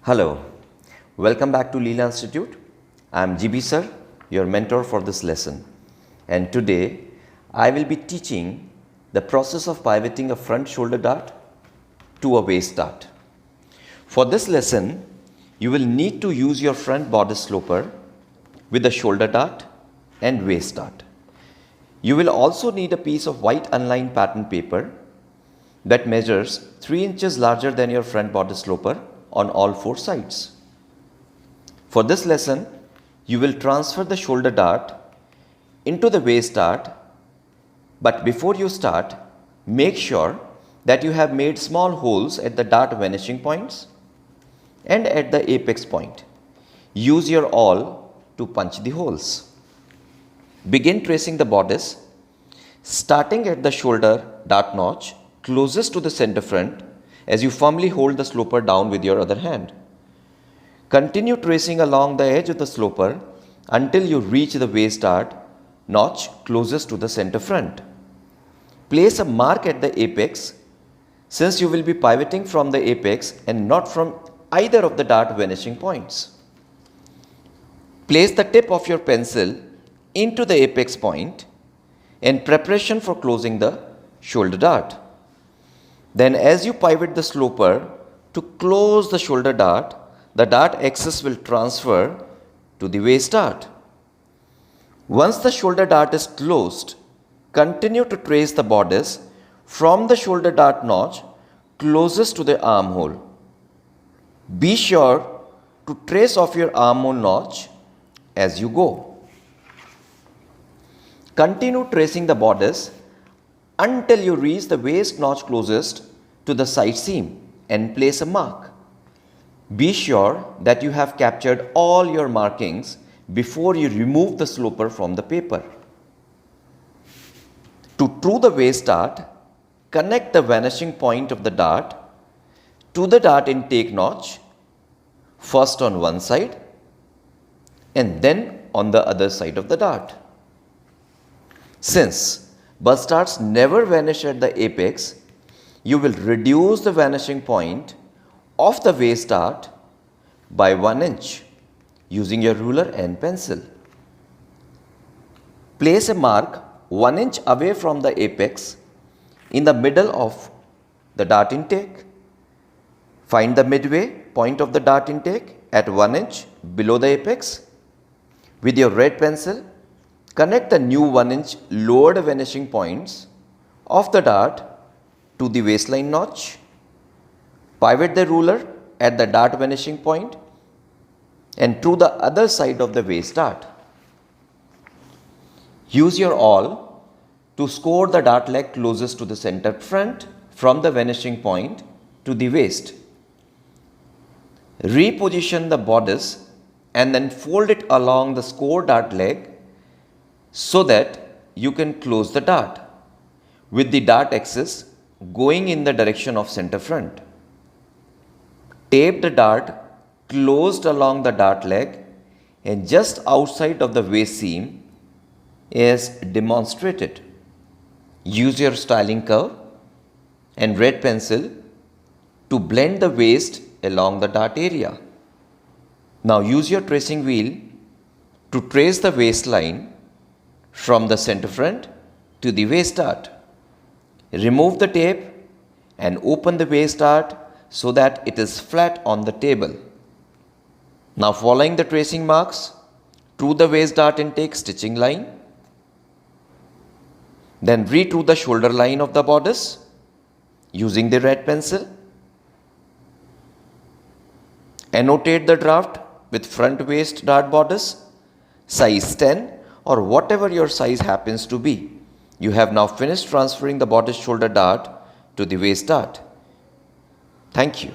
Hello, welcome back to Leela Institute. I am GB sir, your mentor for this lesson, and today I will be teaching the process of pivoting a front shoulder dart to a waist dart. For this lesson, you will need to use your front bodice sloper with a shoulder dart and waist dart. You will also need a piece of white unlined pattern paper that measures 3 inches larger than your front bodice sloper on all 4 sides. For this lesson, you will transfer the shoulder dart into the waist dart, but before you start, make sure that you have made small holes at the dart vanishing points and at the apex point. Use your awl to punch the holes. Begin tracing the bodice, starting at the shoulder dart notch closest to the center front as you firmly hold the sloper down with your other hand. Continue tracing along the edge of the sloper until you reach the waist dart notch closest to the center front. Place a mark at the apex since you will be pivoting from the apex and not from either of the dart vanishing points. Place the tip of your pencil into the apex point in preparation for closing the shoulder dart. Then as you pivot the sloper to close the shoulder dart, the dart axis will transfer to the waist dart. Once the shoulder dart is closed, continue to trace the bodice from the shoulder dart notch closest to the armhole. Be sure to trace off your armhole notch as you go. Continue tracing the bodice until you reach the waist notch closest to the side seam and place a mark. Be sure that you have captured all your markings before you remove the sloper from the paper. To true the waist dart, connect the vanishing point of the dart to the dart intake notch, first on one side and then on the other side of the dart. Since bust darts never vanish at the apex, you will reduce the vanishing point of the waist dart by 1 inch using your ruler and pencil. Place a mark 1 inch away from the apex in the middle of the dart intake. Find the midway point of the dart intake at 1 inch below the apex. With your red pencil, connect the new 1 inch lowered vanishing points of the dart to the waistline notch. Pivot the ruler at the dart vanishing point and to the other side of the waist dart. Use your awl to score the dart leg closest to the center front from the vanishing point to the waist. Reposition the bodice and then fold it along the score dart leg so that you can close the dart with the dart axis going in the direction of center front. Tape the dart closed along the dart leg and just outside of the waist seam as demonstrated. Use your styling curve and red pencil to blend the waist along the dart area. Now use your tracing wheel to trace the waistline from the center front to the waist dart. Remove the tape and open the waist dart so that it is flat on the table. Now following the tracing marks to the waist dart intake stitching line, then re-true the shoulder line of the bodice using the red pencil. Annotate the draft with front waist dart bodice, size 10 or whatever your size happens to be. You have now finished transferring the bodice shoulder dart to the waist dart. Thank you.